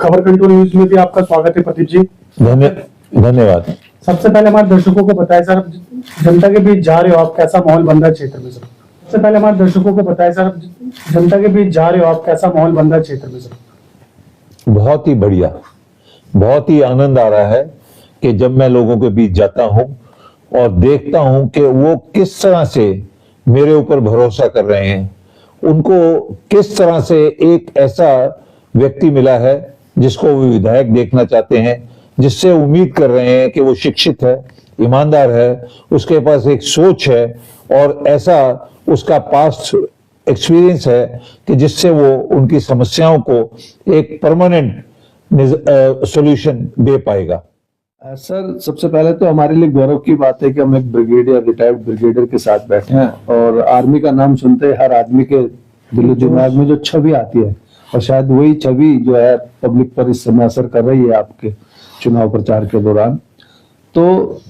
खबर control news में भी आपका स्वागत है प्रदीप जी। धन्यवाद। सबसे पहले हमारे दर्शकों को बताएं सर, जनता के बीच जा रहे हो आप, कैसा माहौल बन रहा है क्षेत्र में सर? सबसे पहले हमारे दर्शकों को बताएं सर, जनता के बीच जा रहे हो आप, कैसा माहौल बन रहा है क्षेत्र में सर? बहुत ही बढ़िया, बहुत ही आनंद आ रहा है कि जब मैं लोगों के बीच जाता हूं और देखता हूं कि वो किस तरह से मेरे ऊपर भरोसा कर रहे हैं, उनको किस तरह से एक ऐसा व्यक्ति मिला है जिसको वो विधायक देखना चाहते हैं, जिससे उम्मीद कर रहे हैं कि वो शिक्षित है, ईमानदार है, उसके पास एक सोच है और ऐसा उसका पास्ट एक्सपीरियंस है कि जिससे वो उनकी समस्याओं को एक परमानेंट सॉल्यूशन दे पाएगा। सर, सबसे पहले तो हमारे लिए गौरव की बात है कि हम एक ब्रिगेडियर, रिटायर्ड ब्रिगेडियर के साथ बैठे हैं और आर्मी का नाम सुनते ही हर आदमी के दिलो दिमाग में जो छवि आती है, और शायद वही छवि जो है पब्लिक पर इस समय असर कर रही है आपके चुनाव प्रचार के दौरान। तो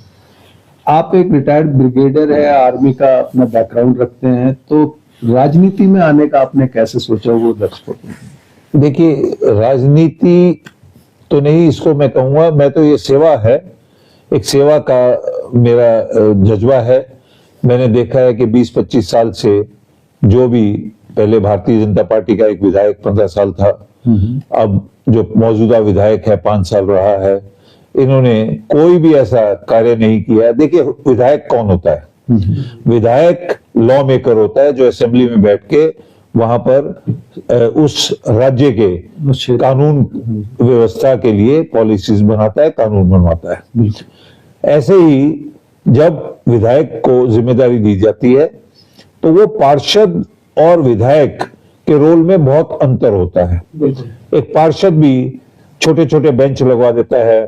आप एक रिटायर्ड ब्रिगेडियर है, आर्मी का अपना बैकग्राउंड रखते हैं, तो राजनीति में आने का आपने कैसे सोचा वो दर्शकों को? देखिए, राजनीति तो नहीं इसको मैं कहूंगा, मैं तो ये सेवा है, एक सेवा का मेरा जज्बा है। मैंने देखा है कि 20-25 साल से जो भी पहले भारतीय जनता पार्टी का एक विधायक 15 साल था, अब जो मौजूदा विधायक है 5 साल रहा है, इन्होंने कोई भी ऐसा कार्य नहीं किया। देखिए, विधायक कौन होता है? विधायक लॉ मेकर होता है जो असेंबली में बैठ के वहां पर उस राज्य के कानून व्यवस्था के लिए पॉलिसीज बनाता है, कानून बनवाता है। ऐसे ही जब विधायक को जिम्मेदारी दी जाती है तो वो पार्षद और विधायक के रोल में बहुत अंतर होता है। एक पार्षद भी छोटे छोटे बेंच लगवा देता है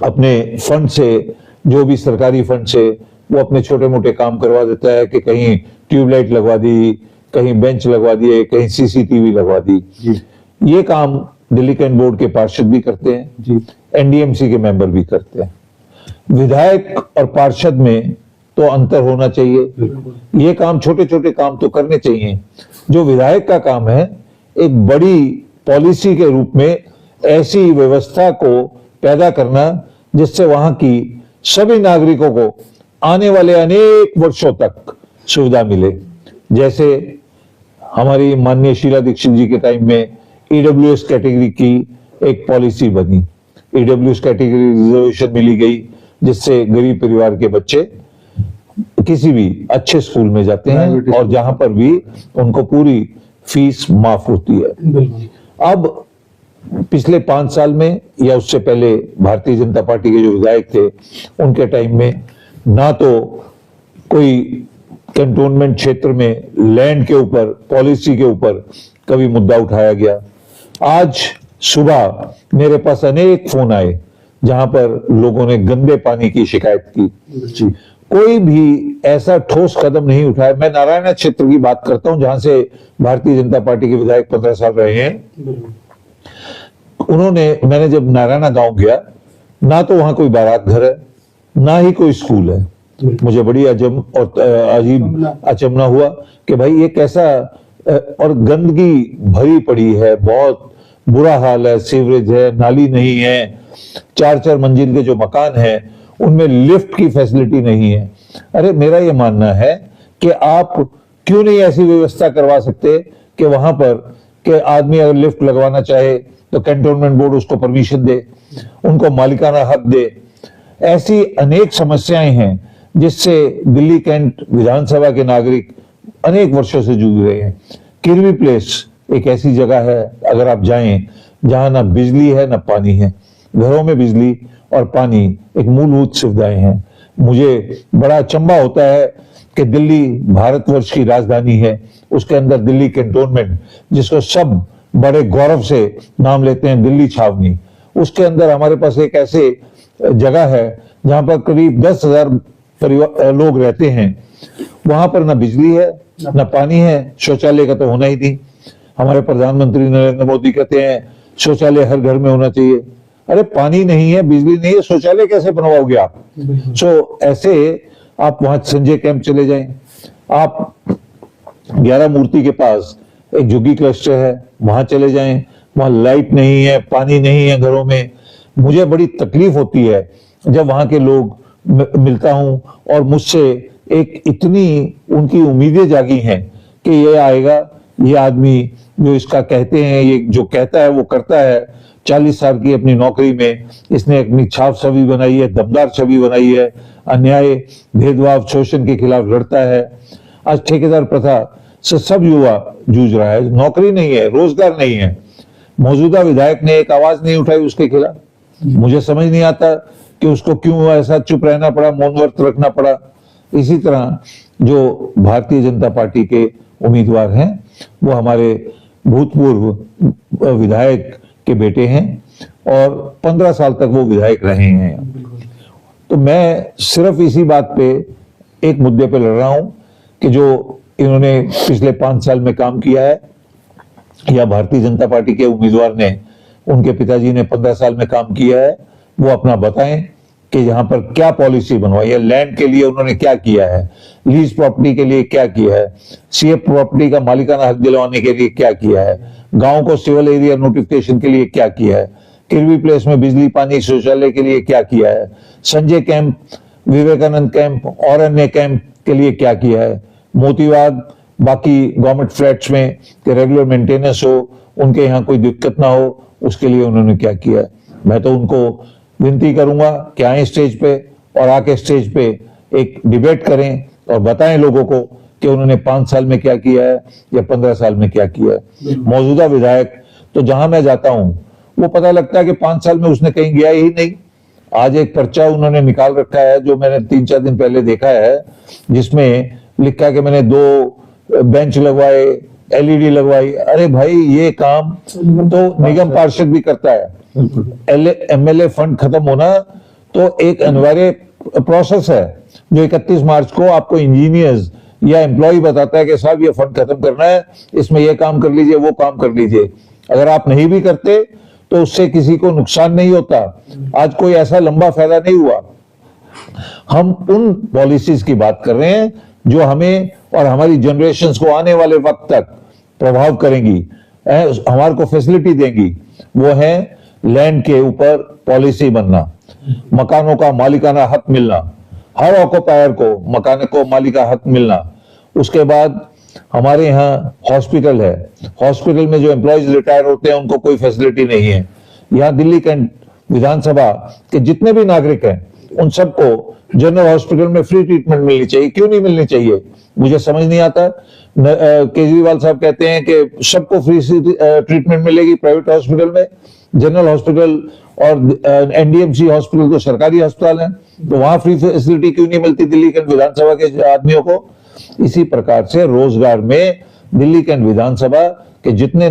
अपने फंड से, जो भी सरकारी फंड से वो अपने छोटे मोटे काम करवा देता है कि कहीं ट्यूबलाइट लगवा दी, कहीं बेंच लगवा दिए, कहीं सीसीटीवी लगवा दी। ये काम दिल्ली कैंट बोर्ड के पार्षद भी करते हैं, एनडीएमसी के मेंबर भी करते हैं। विधायक और पार्षद में तो अंतर होना चाहिए। ये काम, छोटे छोटे काम तो करने चाहिए। जो विधायक का काम है, एक बड़ी पॉलिसी के रूप में ऐसी व्यवस्था को पैदा करना जिससे वहां की सभी नागरिकों को आने वाले अनेक वर्षों तक सुविधा मिले। जैसे हमारी माननीय शीला दीक्षित जी के टाइम में ईडब्ल्यूएस कैटेगरी की एक पॉलिसी बनी, ईडब्ल्यूएस कैटेगरी रिजर्वेशन मिली गई, जिससे गरीब परिवार के बच्चे किसी भी अच्छे स्कूल में जाते हैं और जहां पर भी उनको पूरी फीस माफ होती है। अब पिछले 5 साल में या उससे पहले भारतीय जनता पार्टी के जो विधायक थे उनके टाइम में ना तो कोई कैंटोनमेंट क्षेत्र में लैंड के ऊपर, पॉलिसी के ऊपर कभी मुद्दा उठाया गया। आज सुबह मेरे पास अनेक फोन आए जहां पर लोगों ने गंदे पानी की शिकायत की। कोई भी ऐसा ठोस कदम नहीं उठाया। मैं नारायण क्षेत्र की बात करता हूं जहां से भारतीय जनता पार्टी के विधायक 15 साल रहे हैं। मैंने जब नारायणा गांव गया, ना तो वहां कोई बारात घर है, ना ही कोई स्कूल है। मुझे बड़ी अजीब अचंभा हुआ कि भाई ये कैसा, और गंदगी भरी पड़ी है, बहुत बुरा हाल है, सीवरेज है, नाली नहीं है, 4-4 मंजिल के जो मकान है उनमें लिफ्ट की फैसिलिटी नहीं है। अरे मेरा ये मानना है कि आप क्यों नहीं ऐसी व्यवस्था करवा सकते कि वहां पर कि आदमी अगर लिफ्ट लगवाना चाहे तो कैंटोनमेंट बोर्ड उसको परमिशन दे, उनको मालिकाना हक दे। ऐसी अनेक समस्याएं हैं जिससे दिल्ली कैंट विधानसभा के नागरिक अनेक वर्षों से जूझ रहे हैं। किरवी प्लेस एक ऐसी जगह है, अगर आप जाएं, जहां ना बिजली है ना पानी है। घरों में बिजली और पानी एक मूलभूत सुविधाएं हैं। मुझे बड़ा अचंभा होता है कि दिल्ली भारतवर्ष की राजधानी है, उसके अंदर दिल्ली कैंटोनमेंट, जिसको सब बड़े गौरव से नाम लेते हैं दिल्ली छावनी, उसके अंदर हमारे पास एक ऐसे जगह है जहां पर करीब 10,000 लोग रहते हैं। वहां पर ना बिजली है ना पानी है, शौचालय का तो होना ही नहीं। हमारे प्रधानमंत्री नरेंद्र मोदी कहते हैं शौचालय हर घर में होना चाहिए। अरे पानी नहीं है, बिजली नहीं है, शौचालय कैसे बनवाओगे आप? ऐसे आप वहां संजय कैंप चले जाएं, आप 11 मूर्ति के पास एक झुग्गी क्लस्टर है, वहां चले जाएं, वहां लाइट नहीं है, पानी नहीं है घरों में। मुझे बड़ी तकलीफ होती है जब वहां के लोग मिलता हूं और मुझसे एक इतनी उनकी उम्मीदें जागी हैं कि ये आएगा, ये आदमी जो इसका कहते हैं, ये जो कहता है वो करता है। 40 साल की अपनी नौकरी में इसने अपनी छाप छवि बनाई है, दमदार छवि बनाई है, अन्याय, भेदभाव, शोषण के खिलाफ लड़ता है। आज ठेकेदार प्रथा से सब युवा जूझ रहा है, नौकरी नहीं है, रोजगार नहीं है। मौजूदा विधायक ने एक आवाज नहीं उठाई उसके खिलाफ। मुझे समझ नहीं आता कि उसको क्यों ऐसा चुप रहना पड़ा, मौन व्रत रखना पड़ा। इसी तरह जो भारतीय जनता पार्टी के उम्मीदवार हैं वो हमारे भूतपूर्व विधायक के बेटे हैं और 15 साल तक वो विधायक रहे हैं। तो मैं सिर्फ इसी बात पे एक मुद्दे पे लड़ रहा हूं कि जो इन्होंने पिछले 5 साल में काम किया है या भारतीय जनता पार्टी के उम्मीदवार ने, उनके पिताजी ने 15 साल में काम किया है, वो अपना बताएं कि यहाँ पर क्या पॉलिसी बनवाई है, लैंड के लिए उन्होंने क्या किया है, लीज प्रॉपर्टी के लिए क्या किया है, सीएफ प्रॉपर्टी का मालिकाना हक दिलवाने के लिए क्या किया है, गांव को सिविल एरिया नोटिफिकेशन के लिए क्या किया है, किरवी प्लेस में बिजली पानी शौचालय के लिए क्या किया है, संजय कैंप, विवेकानंद कैंप और अन्य कैंप के लिए क्या किया है, मोतीबाग, बाकी गवर्नमेंट फ्लैट्स में कि रेगुलर मेंटेनेंस हो, उनके यहाँ कोई दिक्कत ना हो, उसके लिए उन्होंने क्या किया है। मैं तो उनको विनती करूंगा कि आए स्टेज पे और आके स्टेज पे एक डिबेट करें और बताएं लोगों को कि उन्होंने 5 साल में क्या किया है या 15 साल में क्या किया है। मौजूदा विधायक तो जहां मैं जाता हूं वो पता लगता है कि 5 साल में उसने कहीं गया ही नहीं। आज एक पर्चा उन्होंने निकाल रखा है जो मैंने 3-4 दिन पहले देखा है, जिसमें लिखा है कि मैंने 2 बेंच लगवाए, एलईडी लगवाई। अरे भाई, ये काम तो निगम पार्षद भी करता है। एमएलए फंड खत्म होना तो एक अनिवार्य प्रोसेस है जो 31 मार्च को आपको इंजीनियर्स या एम्प्लॉय बताता है कि साहब ये फंड खत्म करना है, इसमें ये काम कर लीजिए, वो काम कर लीजिए। अगर आप नहीं भी करते तो उससे किसी को नुकसान नहीं होता। आज कोई ऐसा लंबा फायदा नहीं हुआ। हम उन पॉलिसीज की बात कर रहे हैं जो हमें और हमारी जनरेशन्स को आने वाले वक्त तक प्रभाव करेंगी, हमारे को फैसिलिटी देंगी। वो है लैंड के ऊपर पॉलिसी बनना, मकानों का मालिकाना हक मिलना, हर ऑक्युपायर को मकान को मालिका हक मिलना। उसके बाद हमारे यहाँ हॉस्पिटल है, हॉस्पिटल में जो एम्प्लॉयज रिटायर होते हैं उनको कोई फैसिलिटी नहीं है। यहाँ दिल्ली कैंट विधानसभा के जितने भी नागरिक हैं उन सबको जनरल हॉस्पिटल में फ्री ट्रीटमेंट मिलनी चाहिए। क्यों नहीं मिलनी चाहिए, मुझे समझ नहीं आता। केजरीवाल साहब कहते हैं कि सबको फ्री ट्रीटमेंट मिलेगी प्राइवेट हॉस्पिटल में। जनरल हॉस्पिटल और एनडीएमसी हॉस्पिटल तो सरकारी अस्पताल है, तो वहां फ्री फैसिलिटी क्यों नहीं मिलती दिल्ली कैंट विधानसभा के आदमियों को। इसी प्रकार से रोजगार में दिल्ली कैंट विधानसभा के जितने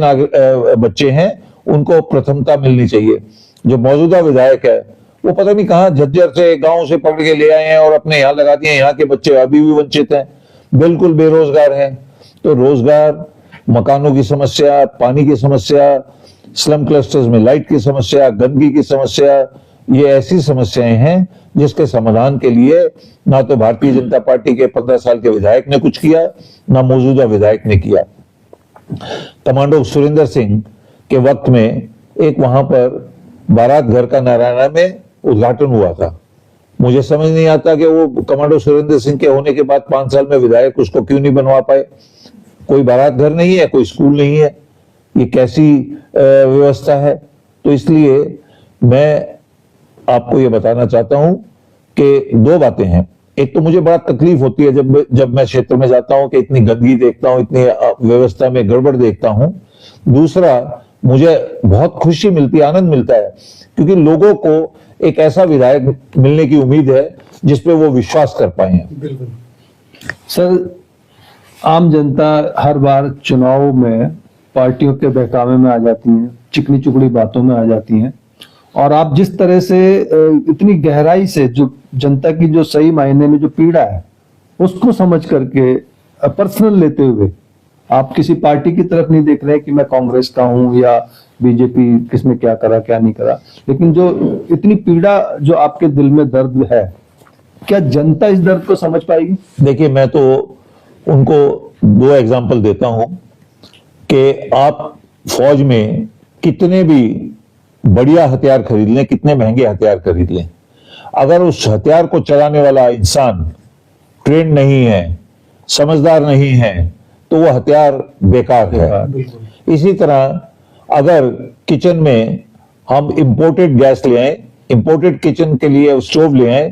बच्चे हैं उनको प्रथमता मिलनी चाहिए। जो मौजूदा विधायक है वो पता नहीं कहां झज्जर से गांव से पकड़ के ले आए हैं और अपने यहाँ लगा दिए। यहाँ के बच्चे अभी भी वंचित हैं, बिल्कुल बेरोजगार हैं। तो रोजगार, मकानों की समस्या, पानी की समस्या, स्लम क्लस्टर्स में लाइट की समस्या, गंदगी की समस्या, ये ऐसी समस्याएं हैं जिसके समाधान के लिए ना तो भारतीय जनता पार्टी के 15 साल के विधायक ने कुछ किया, ना मौजूदा विधायक ने किया। कमांडो सुरेंद्र सिंह के वक्त में एक वहां पर बारात घर का नारायणा में उद्घाटन हुआ था। मुझे समझ नहीं आता कि वो कमांडो सुरेंद्र सिंह के होने के बाद 5 साल में विधायक उसको क्यों नहीं बनवा पाए। कोई बारात घर नहीं है, कोई स्कूल नहीं है, ये कैसी व्यवस्था है। तो इसलिए मैं आपको ये बताना चाहता हूं कि 2 बातें हैं। एक तो मुझे बड़ा तकलीफ होती है जब मैं क्षेत्र में जाता हूं कि इतनी गंदगी देखता हूं, इतनी व्यवस्था में गड़बड़ देखता हूं। दूसरा, मुझे बहुत खुशी मिलती है, आनंद मिलता है, क्योंकि लोगों को एक ऐसा विधायक मिलने की उम्मीद है जिसपे वो विश्वास कर पाए हैं। सर, आम जनता हर बार चुनाव में पार्टियों के बहकावे में आ जाती है, चिकनी चुकड़ी बातों में आ जाती हैं, और आप जिस तरह से इतनी गहराई से जो जनता की जो सही मायने में जो पीड़ा है उसको समझ करके पर्सनल लेते हुए आप किसी पार्टी की तरफ नहीं देख रहे कि मैं कांग्रेस का हूं या बीजेपी किसने क्या करा क्या नहीं करा, लेकिन जो इतनी पीड़ा जो आपके दिल में दर्द है, क्या जनता इस दर्द को समझ पाएगी? देखिए, मैं तो उनको 2 एग्जाम्पल देता हूं कि आप फौज में कितने भी बढ़िया हथियार खरीद लें, कितने महंगे हथियार खरीद लें, अगर उस हथियार को चलाने वाला इंसान ट्रेंड नहीं है, समझदार नहीं है, तो वो हथियार बेकार है। बिल्कुल। इसी तरह अगर किचन में हम इंपोर्टेड गैस ले आए, इंपोर्टेड किचन के लिए स्टोव ले आए,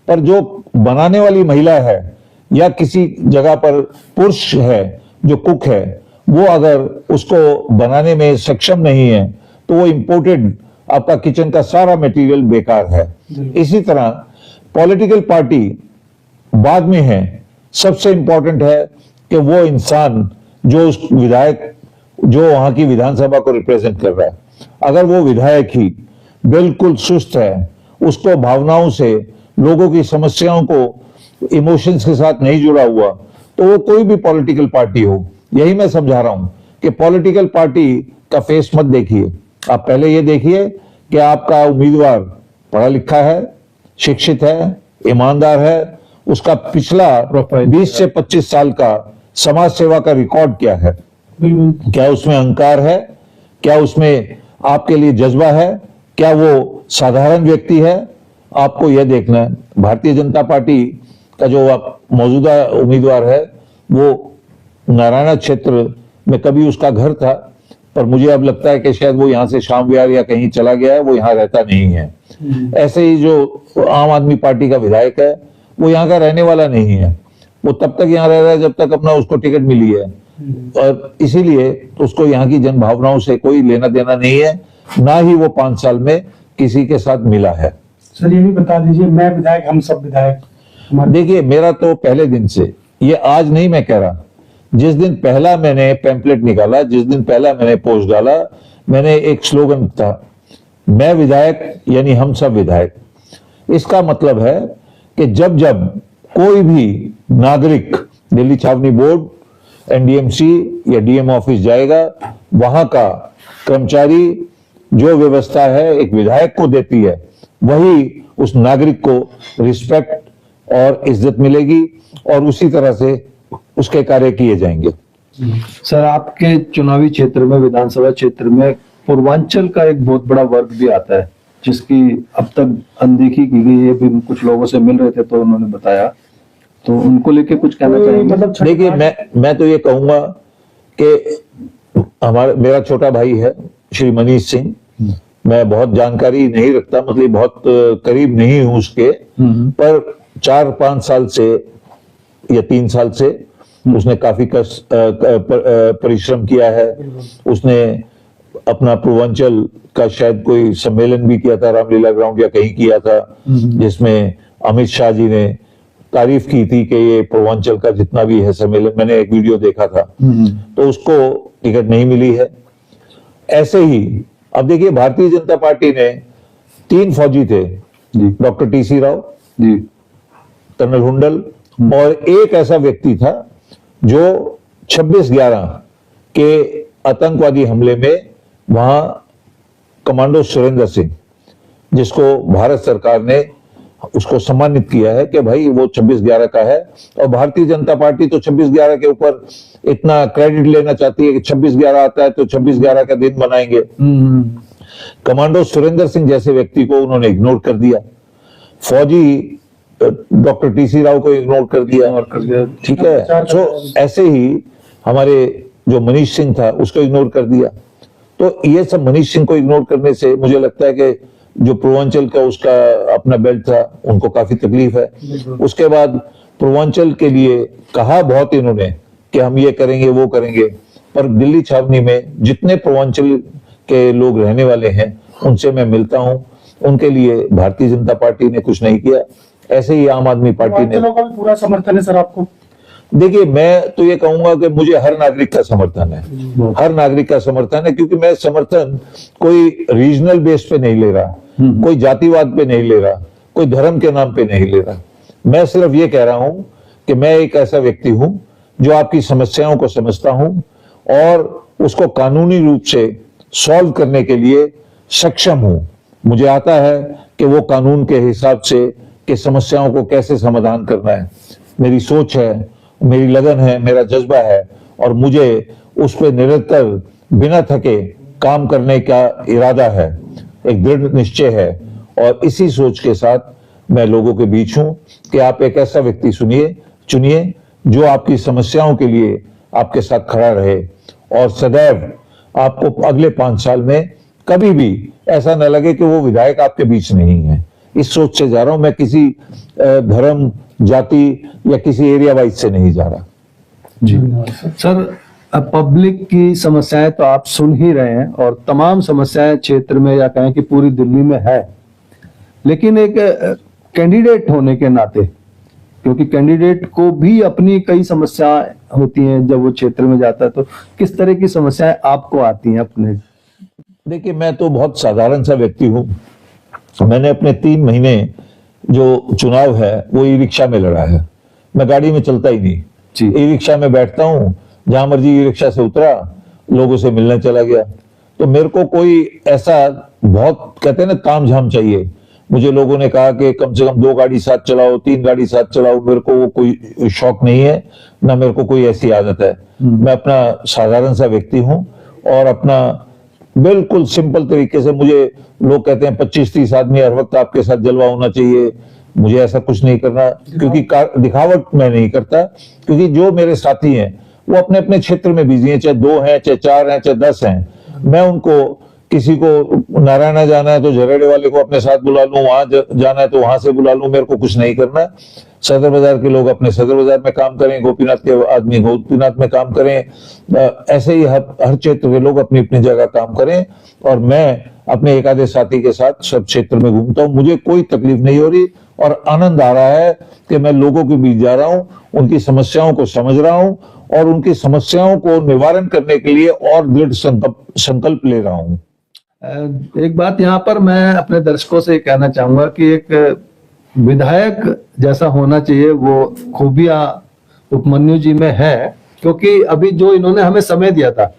पर जो बनाने वाली महिला है या किसी जगह पर पुरुष है जो कुक है, वो अगर उसको बनाने में सक्षम नहीं है, तो वो इंपोर्टेड आपका किचन का सारा मटेरियल बेकार है। इसी तरह पॉलिटिकल पार्टी बाद में है, सबसे इंपॉर्टेंट है कि वो इंसान जो उस विधायक जो वहां की विधानसभा को रिप्रेजेंट कर रहा है, अगर वो विधायक ही बिल्कुल सुस्त है, उसको भावनाओं से, लोगों की समस्याओं को इमोशंस के साथ नहीं जुड़ा हुआ, तो वो कोई भी पॉलिटिकल पार्टी हो, यही मैं समझा रहा हूं कि पॉलिटिकल पार्टी का फेस मत देखिए, आप पहले ये देखिए कि आपका उम्मीदवार पढ़ा लिखा है, शिक्षित है, ईमानदार है, उसका पिछला 20 से 25 साल का समाज सेवा का रिकॉर्ड क्या है, बिल्कुल। क्या उसमें अहंकार है, क्या उसमें आपके लिए जज्बा है, क्या वो साधारण व्यक्ति है, आपको यह देखना है। भारतीय जनता पार्टी का जो मौजूदा उम्मीदवार है वो नारायणा क्षेत्र में कभी उसका घर था, पर मुझे अब लगता है कि शायद वो यहाँ से शाम विहार या कहीं चला गया है, वो यहाँ रहता नहीं है। ऐसे ही जो आम आदमी पार्टी का विधायक है, वो यहाँ का रहने वाला नहीं है, वो तब तक यहाँ रह रहा है जब तक अपना उसको टिकट मिली है, और इसीलिए उसको यहाँ की जन भावनाओं से कोई लेना देना नहीं है, ना ही वो 5 साल में किसी के साथ मिला है। सर ये भी बता दीजिए, मैं विधायक, हम सब विधायक, देखिए मेरा तो पहले दिन से, ये आज नहीं मैं कह रहा, जिस दिन पहला मैंने पैम्पलेट निकाला, जिस दिन पहला मैंने पोस्ट डाला, मैंने एक स्लोगन था, मैं विधायक यानी हम सब विधायक। इसका मतलब है कि जब जब कोई भी नागरिक दिल्ली छावनी बोर्ड, एनडीएमसी या डीएम ऑफिस जाएगा, वहां का कर्मचारी जो व्यवस्था है एक विधायक को देती है, वही उस नागरिक को रिस्पेक्ट और इज्जत मिलेगी, और उसी तरह से उसके कार्य किए जाएंगे। सर आपके चुनावी क्षेत्र में, विधानसभा क्षेत्र में पूर्वांचल का एक बहुत बड़ा वर्ग भी आता है, जिसकी अब तक अनदेखी की गई है। भी कुछ लोगों से मिल रहे थे तो उन्होंने बताया, तो उनको लेके कुछ कहना चाहेंगे? मतलब देखिए मैं तो ये कहूंगा कि मेरा छोटा भाई है श्री मनीष सिंह, मैं बहुत जानकारी नहीं रखता, मतलब बहुत करीब नहीं हूं उसके, पर 4-5 साल से या 3 साल से उसने काफी परिश्रम किया है। उसने अपना पूर्वांचल का शायद कोई सम्मेलन भी किया था, रामलीला ग्राउंड या कहीं किया था, जिसमें अमित शाह जी ने तारीफ की थी कि ये पूर्वांचल का जितना भी है सम्मेलन, मैंने एक वीडियो देखा था, तो उसको टिकट नहीं मिली है। ऐसे ही अब देखिए भारतीय जनता पार्टी ने 3 फौजी थे, doctor TC Rao ji, colonel हुंडल, और एक ऐसा व्यक्ति था जो 26/11 के आतंकवादी हमले में वहां कमांडो सुरेंद्र सिंह, जिसको भारत सरकार ने उसको सम्मानित किया है कि भाई वो 26/11 का है, और भारतीय जनता पार्टी तो 26/11 के ऊपर इतना क्रेडिट लेना चाहती है कि 26/11 आता है तो 26/11 का दिन बनाएंगे। कमांडो सुरेंद्र सिंह जैसे व्यक्ति को उन्होंने इग्नोर कर दिया, फौजी डॉक्टर टीसी राव को इग्नोर कर दिया, ठीक है। तो ऐसे ही हमारे जो मनीष सिंह था उसको इग्नोर कर दिया। तो ये सब मनीष सिंह को इग्नोर करने से मुझे लगता है कि जो पूर्वांचल का उसका अपना बेल्ट था उनको काफी तकलीफ है। उसके बाद पूर्वांचल के लिए कहा बहुत इन्होंने कि हम ये करेंगे वो करेंगे, पर दिल्ली छावनी में जितने पूर्वांचल के लोग रहने वाले हैं उनसे मैं मिलता हूं, उनके लिए भारतीय जनता पार्टी ने कुछ नहीं किया। ऐसे ही आम आदमी पार्टी ने, का भी पूरा समर्थन है सर आपको? देखिए मैं तो ये कहूंगा कि मुझे हर नागरिक का समर्थन है, हर नागरिक का समर्थन है, क्योंकि मैं समर्थन कोई रीजनल बेस पे नहीं ले रहा, कोई जातिवाद पे नहीं ले रहा, कोई धर्म के नाम पे नहीं ले रहा। मैं सिर्फ ये कह रहा हूं कि मैं एक ऐसा व्यक्ति हूं जो आपकी समस्याओं को समझता हूं और उसको कानूनी रूप से सॉल्व करने के लिए सक्षम हूं। मुझे आता है कि वो कानून के हिसाब से कि समस्याओं को कैसे समाधान करना है। मेरी सोच है, मेरी लगन है, मेरा जज्बा है, और मुझे उस पर निरंतर बिना थके काम करने का इरादा है, एक दृढ़ निश्चय है, और इसी सोच के साथ मैं लोगों के बीच हूं कि आप एक ऐसा व्यक्ति चुनिए जो आपकी समस्याओं के लिए आपके साथ खड़ा रहे, और सदैव आपको अगले 5 साल में कभी भी ऐसा न लगे कि वो विधायक आपके बीच नहीं है। इस सोच से जा रहा हूं मैं, किसी धर्म, जाति या किसी एरिया वाइज से नहीं जा रहा। जी सर, अब पब्लिक की समस्याएं तो आप सुन ही रहे हैं, और तमाम समस्याएं क्षेत्र में या कहें कि पूरी दिल्ली में है, लेकिन एक कैंडिडेट होने के नाते, क्योंकि कैंडिडेट को भी अपनी कई समस्याएं होती हैं जब वो क्षेत्र में जाता है, तो किस तरह की समस्याएं आपको आती हैं अपने? देखिए, मैं तो बहुत साधारण सा व्यक्ति हूं। मैंने अपने 3 महीने जो चुनाव है वो ई रिक्शा में लड़ा है। मैं गाड़ी में चलता ही नहीं, जी। ई रिक्शा में बैठता हूं, जहां मर्जी ई रिक्शा से उतरा, लोगों से मिलने चला गया। तो मेरे को कोई ऐसा बहुत कहते हैं ना तामझाम चाहिए। मुझे लोगों ने कहा कि कम से कम 2 गाड़ी साथ चलाओ, 3 गाड़ी साथ चलाओ। मेरे को वो कोई शौक नहीं है, ना मेरे को कोई ऐसी आदत है। मैं अपना साधारण सा व्यक्ति हूं, और अपना बिल्कुल सिंपल तरीके से, मुझे लोग कहते हैं 25-30 आदमी हर वक्त आपके साथ जलवा होना चाहिए, मुझे ऐसा कुछ नहीं करना, क्योंकि दिखावट मैं नहीं करता। क्योंकि जो मेरे साथी हैं वो अपने अपने क्षेत्र में बिजी हैं, चाहे 2 हैं, चाहे 4 हैं, चाहे 10 हैं। मैं उनको, किसी को नारायणा जाना है तो झरेड़े वाले को अपने साथ बुला लूं, वहां जाना है तो वहां से बुला लूं, मेरे को कुछ नहीं करना। सदर बाजार के लोग अपने सदर बाजार में काम करें, गोपीनाथ के आदमी गोपीनाथ में काम करें, ऐसे ही हर क्षेत्र के लोग अपनी अपनी जगह काम करें। और मैं अपने एक आधे साथी के साथ सब क्षेत्र में घूमता हूं, मुझे कोई तकलीफ नहीं हो रही, और आनंद आ रहा है कि मैं लोगों के बीच जा रहा हूं, उनकी समस्याओं को समझ रहा हूं, और उनकी समस्याओं को निवारण करने के लिए और दृढ़ संकल्प ले रहा हूं। एक बात यहाँ पर मैं अपने दर्शकों से कहना चाहूंगा कि एक विधायक जैसा होना चाहिए वो खूबियां उपमन्यु जी में है, क्योंकि अभी जो इन्होंने हमें समय दिया था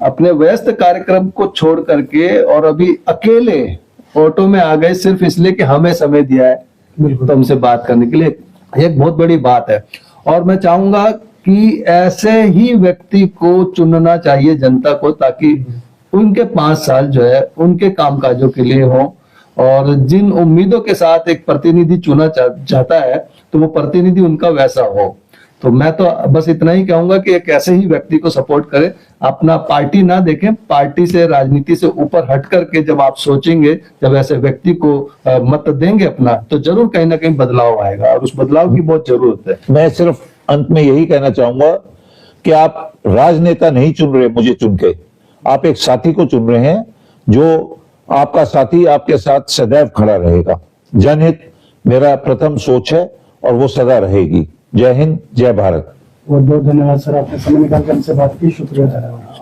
अपने व्यस्त कार्यक्रम को छोड़ करके, और अभी अकेले ऑटो में आ गए सिर्फ इसलिए कि हमें समय दिया है तो हमसे बात करने के लिए, एक बहुत बड़ी बात है। और मैं चाहूंगा कि ऐसे ही व्यक्ति को चुनना चाहिए जनता को, ताकि उनके 5 साल जो है उनके कामकाजों के लिए हो, और जिन उम्मीदों के साथ एक प्रतिनिधि चुना जाता है तो वो प्रतिनिधि उनका वैसा हो। तो मैं तो बस इतना ही कहूंगा कि एक ऐसे ही व्यक्ति को सपोर्ट करें, अपना पार्टी ना देखें, पार्टी से, राजनीति से ऊपर हट करके जब आप सोचेंगे, जब ऐसे व्यक्ति को मत देंगे अपना, तो जरूर कहीं ना कहीं बदलाव आएगा, और उस बदलाव की बहुत जरूरत है। मैं सिर्फ अंत में यही कहना चाहूंगा कि आप राजनेता नहीं चुन रहे मुझे चुन के, आप एक साथी को चुन रहे हैं, जो आपका साथी आपके साथ सदैव खड़ा रहेगा। जनहित मेरा प्रथम सोच है, और वो सदा रहेगी। जय हिंद, जय भारत। बहुत बहुत धन्यवाद सर, आपने समय निकाल कर हमसे बात की, शुक्रिया, धन्यवाद।